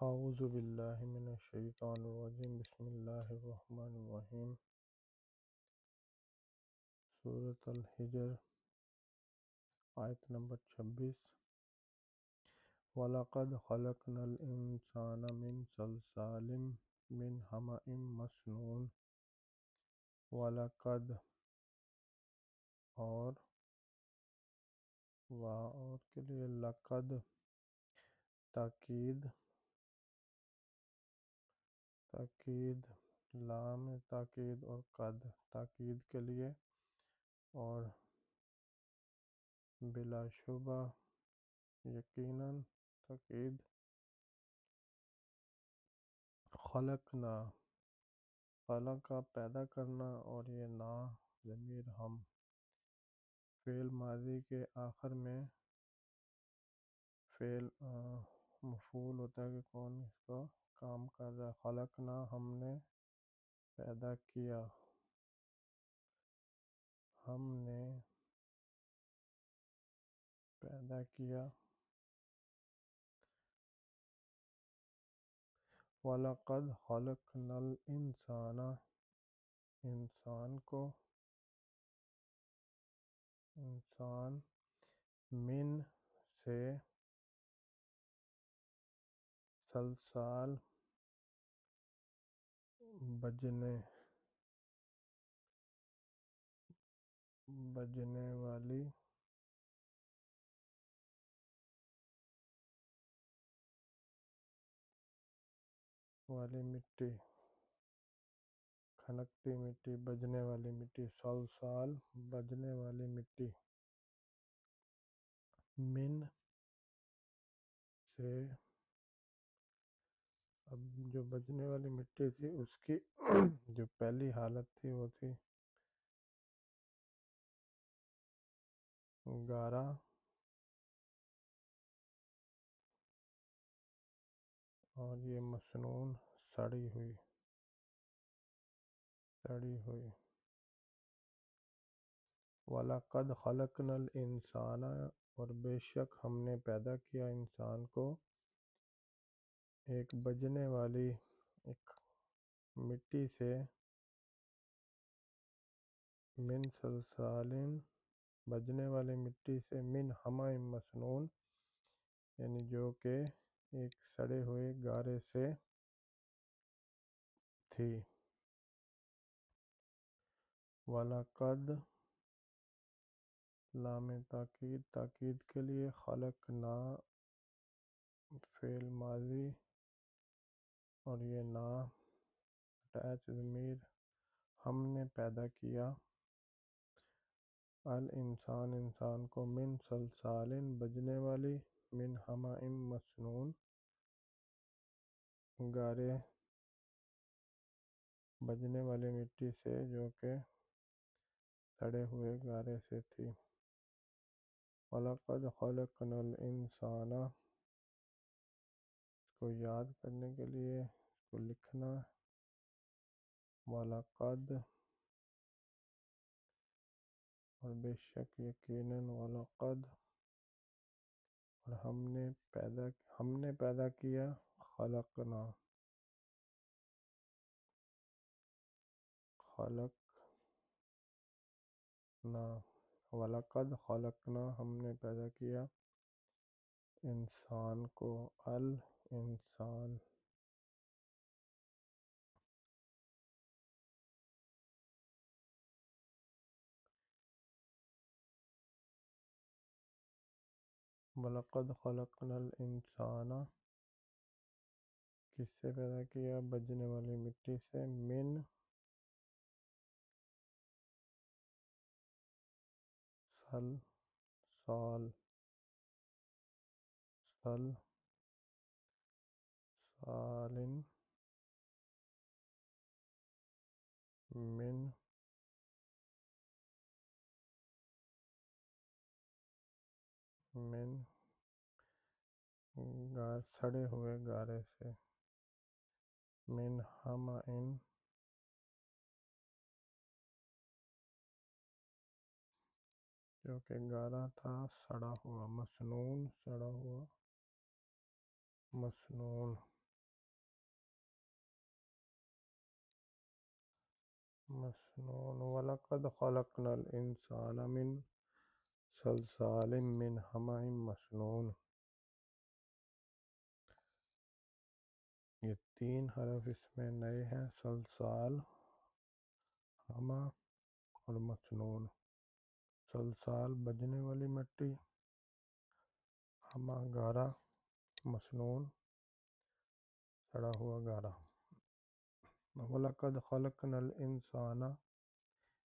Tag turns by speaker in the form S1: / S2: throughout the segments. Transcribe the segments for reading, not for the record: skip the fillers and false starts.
S1: اعوذ باللہ من الشیطان الرجیم بسم اللہ الرحمن الرحیم سورۃ الحجر آیت نمبر 26 وَلَقَدْ خَلَقْنَا الْإِنسَانَ مِنْ صَلْصَالٍ مِنْ حَمَإٍ مَسْنُونٍ وَلَقَدْ اور کے لیے لقد تاکید لام تاکید اور قد تاکید کے لیے اور بلا شبہ یقیناً تاکید خلقنا کا پیدا کرنا اور یہ نا ضمیر ہم فعل ماضی کے آخر میں فعل مفعول ہوتا ہے کہ کون اس کا کام کر رہا ہے. خلقنا ہم نے پیدا کیا وَلَقَدْ خَلَقْنَا الْإِنسَانَ انسان من سے سلسال بجنے والی مٹی کھنکتی مٹی بجنے والی مٹی سلسال بجنے والی مٹی من سے اب جو بجنے والی مٹی تھی اس کی جو پہلی حالت تھی وہ تھی گارا اور یہ مسنون سڑی ہوئی وَلَقَدْ خَلَقْنَا الْإِنسَانَ اور بے شک ہم نے پیدا کیا انسان کو ایک بجنے والی ایک مٹی سے من سلسال بجنے والی مٹی سے من حمأ مسنون یعنی جو کہ ایک سڑے ہوئے گارے سے تھی. وَلَقَدْ لام تاکید کے لیے خلقنا فعل ماضی اور یہ نا اٹیچ ضمیر ہم نے پیدا کیا انسان کو من سلسال بجنے والی من حمأ مسنون گارے بجنے والی مٹی سے جو کہ سڑے ہوئے گارے سے تھی. وَلَقَدْ خَلَقْنَا الْإِنسَانَ اس کو یاد کرنے کے لیے اس کو لکھنا وَلَقَدْ اور بے شک یقیناً وَلَقَدْ اور ہم نے پیدا کیا خلقنا وَلَقَدْ خَلَقْنَا ہم نے پیدا کیا انسان کو الانسان وَلَقَدْ خَلَقْنَا الْإِنسَانَ کس سے پیدا کیا بجنے والی مٹی سے من سال سالن من سڑے ہوئے گارے سے من حمأ جو کہ گارا تھا سڑا ہوا مسنون مسنون وَلَقَدْ خَلَقْنَا الْإِنسَانَ مِنْ صَلْصَالٍ مِّنْ حَمَإٍ مَّسْنُونٍ۔ یہ 3 حرف اس میں نئے ہیں، صلصال، حمأ اور مسنون۔ صلصال بجنے والی مٹی، حمأ گارا، مسنون سڑا ہوا گارا۔ وَلَقَدْ خَلَقْنَا الْإِنسَانَ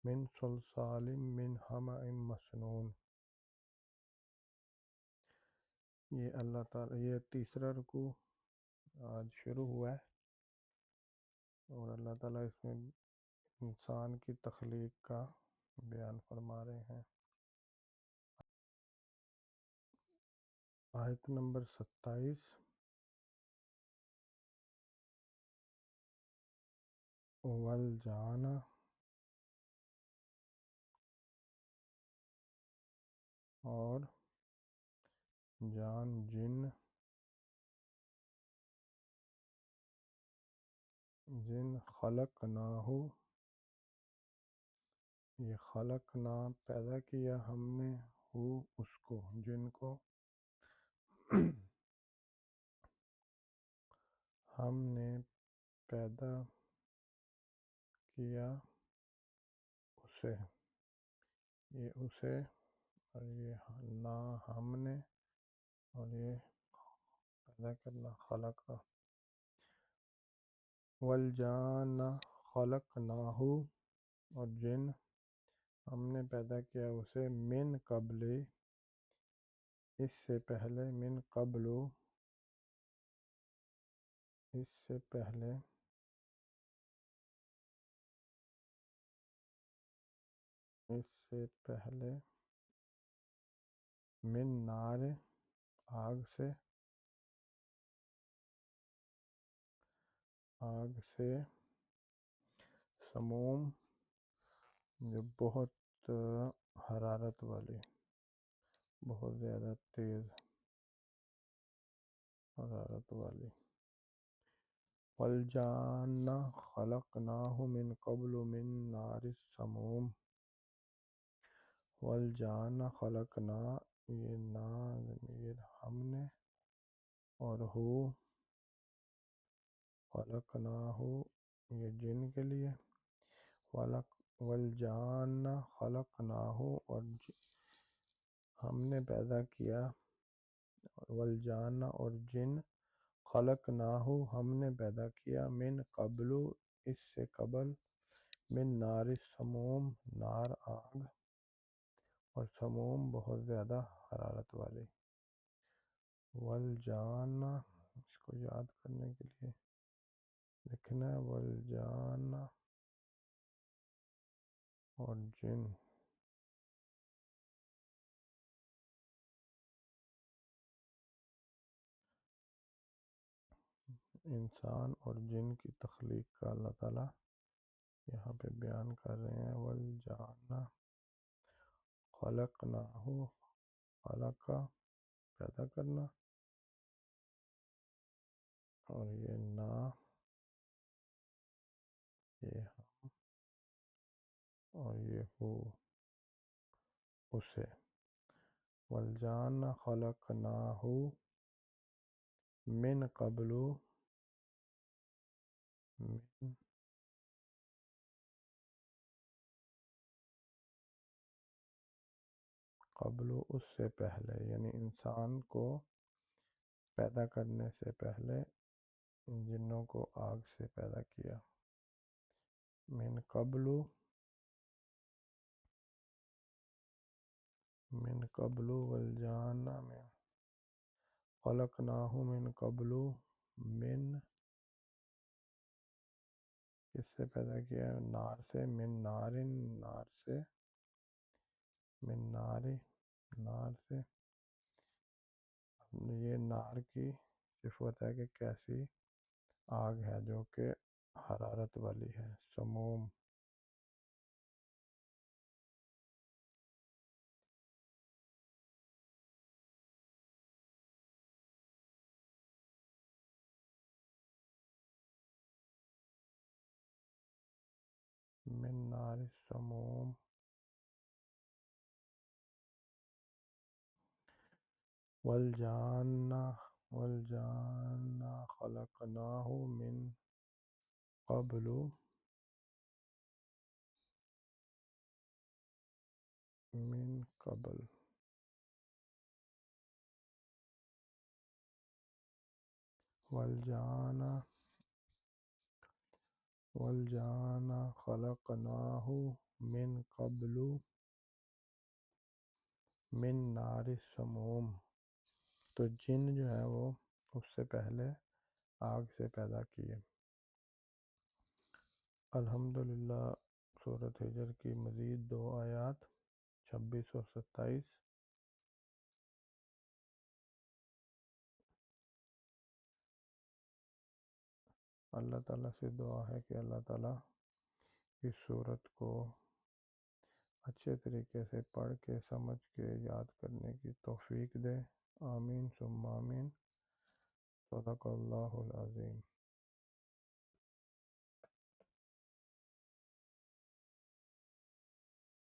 S1: مِنْ صَلْصَالٍ مِّنْ حَمَإٍ مَّسْنُونٍ۔ یہ اللہ تعالیٰ، یہ تیسرا رکوع آج شروع ہوا ہے، اور اللہ تعالیٰ اس میں انسان کی تخلیق کا بیان فرما رہے ہیں۔ آیت نمبر 27۔ والجان، اور جان، جن خلقناہ، یہ خلقنا پیدا کیا ہم نے، ہو اس کو، جن کو، ہم نے پیدا کیا اسے، یہ اسے، اور یہ نا ہم نے، اور یہ پیدا کرنا خلق۔ والجان خلقناہ، اور جن ہم نے پیدا کیا اسے، من قبل، اس سے پہلے، من قبل، اس سے پہلے، اس سے پہلے، من نار، آگ سے، آگ سے، سموم، جو بہت حرارت والی، بہت زیادہ تیز حرارت والی۔ والجان خلقناہ من قبل من نار السموم۔ والجان خلقنا، یہ نا ضمیر ہم نے، اور ہو خلقناہ، یہ جن کے لیے، والجان خلقناہ، اور ہم نے پیدا کیا، والجان اور جن، خلقناہ ہم نے پیدا کیا، من قبل، اس سے قبل، من نار السموم، نار آگ، اور سموم بہت زیادہ حرارت والی۔ والجان، اس کو یاد کرنے کے لیے لکھنا ہے، والجان اور جن، انسان اور جن کی تخلیق کا اللہ تعالیٰ یہاں پہ بیان کر رہے ہیں۔ والجان خلقناہ، خلق پیدا کرنا، اور یہ نا، یہ ہم، اور یہ ہو اسے۔ والجان خلقناہ من قبل، من قبل، اس سے پہلے، یعنی انسان کو پیدا کرنے سے پہلے جنوں کو آگ سے پیدا کیا۔ من قبل، من قبل، والجان میں خلقناہ من قبل، من کس سے پیدا کیا، نار سے، من نار، نار سے، من نار، نار سے، یہ نار کی صفت ہے کہ کیسی آگ ہے جو کہ حرارت والی ہے، سموم۔ من من نار السموم والجان خلقناه قبل من قبل والجان خلقناه من قبل من نار السموم، تو جن جو ہے وہ اس سے پہلے آگ سے پیدا کیے۔ الحمدللہ سورۃ ہجر کی مزید 2 آیات 26 اور 27۔ اللہ تعالیٰ سے دعا ہے کہ اللہ تعالیٰ اس صورت کو اچھے طریقے سے پڑھ کے سمجھ کے یاد کرنے کی توفیق دے، آمین ثم آمین۔ صدق اللہ العظیم۔